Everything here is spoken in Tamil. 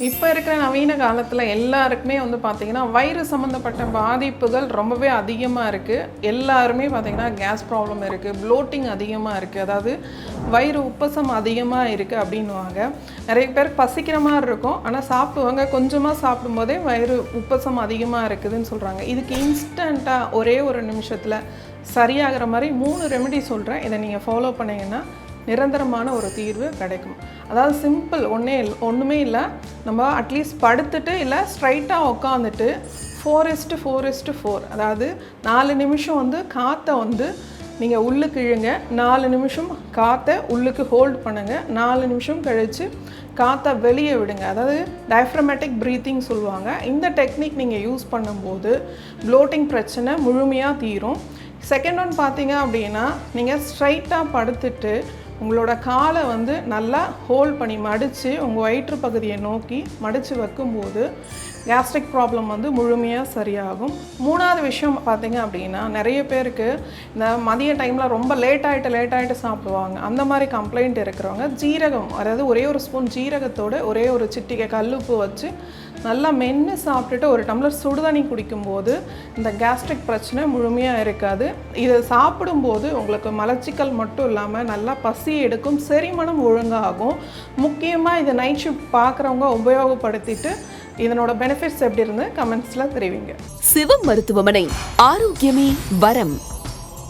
இப்போ இருக்கிற நவீன காலத்தில் எல்லாருக்குமே வந்து பார்த்திங்கன்னா வயிறு சம்மந்தப்பட்ட பாதிப்புகள் ரொம்பவே அதிகமாக இருக்குது. எல்லாருமே பார்த்திங்கன்னா கேஸ் ப்ராப்ளம் இருக்குது, ப்ளோட்டிங் அதிகமாக இருக்குது, அதாவது வயிறு உப்பசம் அதிகமாக இருக்குது அப்படின்வாங்க. நிறைய பேர் பசிக்கிற மாதிரி இருக்கும், ஆனால் சாப்பிடுவாங்க, கொஞ்சமாக சாப்பிடும்போதே வயிறு உப்பசம் அதிகமாக இருக்குதுன்னு சொல்கிறாங்க. இதுக்கு இன்ஸ்டண்ட்டாக ஒரே ஒரு நிமிஷத்தில் சரியாகிற மாதிரி 3 ரெமெடி சொல்கிறேன். இதை நீங்கள் ஃபாலோ பண்ணிங்கன்னா நிரந்தரமான ஒரு தீர்வு கிடைக்கும். அதாவது சிம்பிள், ஒன்றுமே இல்லை. நம்ம அட்லீஸ்ட் படுத்துட்டு இல்லை ஸ்ட்ரைட்டாக உட்காந்துட்டு 4:4:4, அதாவது 4 நிமிஷம் வந்து காற்றை வந்து நீங்கள் உள்ளுக்கு இழுங்க, 4 நிமிஷம் காற்றை உள்ளுக்கு ஹோல்ட் பண்ணுங்கள், 4 நிமிஷம் கழித்து காற்றை வெளியே விடுங்க. அதாவது டயஃப்ரமேட்டிக் ப்ரீத்திங் சொல்லுவாங்க. இந்த டெக்னிக் நீங்கள் யூஸ் பண்ணும்போது ப்ளோட்டிங் பிரச்சனை முழுமையாக தீரும். செகண்ட் ஒன் பார்த்தீங்க அப்படின்னா, நீங்கள் ஸ்ட்ரைட்டாக படுத்துட்டு உங்களோட காலை வந்து நல்லா ஹோல்ட் பண்ணி மடித்து உங்கள் வயிற்று பகுதியை நோக்கி மடித்து வைக்கும்போது கேஸ்ட்ரிக் ப்ராப்ளம் வந்து முழுமையாக சரியாகும். 3வது விஷயம் பார்த்தீங்க அப்படின்னா, நிறைய பேருக்கு இந்த மதிய டைமில் ரொம்ப லேட் ஆகிட்டு சாப்பிடுவாங்க. அந்த மாதிரி கம்ப்ளைண்ட் இருக்கிறவங்க ஜீரகம், அதாவது ஒரே ஒரு ஸ்பூன் ஜீரகத்தோடு ஒரே ஒரு சிட்டிகை கல்லுப்பு வச்சு நல்லா மென்று சாப்பிட்டுட்டு ஒரு டம்ளர் சுடுதண்ணி குடிக்கும்போது இந்த கேஸ்ட்ரிக் பிரச்சனை முழுமையாக இருக்காது. இதை சாப்பிடும்போது உங்களுக்கு மலச்சிக்கல் மட்டும் இல்லாமல் நல்லா பசி எடுக்கும், செரிமானம் ஒழுங்காகும். முக்கியமாக இதை நைட் ஷிஃப்ட் பார்க்குறவங்க உபயோகப்படுத்திட்டு இதனோட பெனிஃபிட்ஸ் எப்படி இருந்து கமெண்ட்ஸில் தெரிவிங்க. சிவம் மருத்துவமனை, ஆரோக்கியமே வரம்.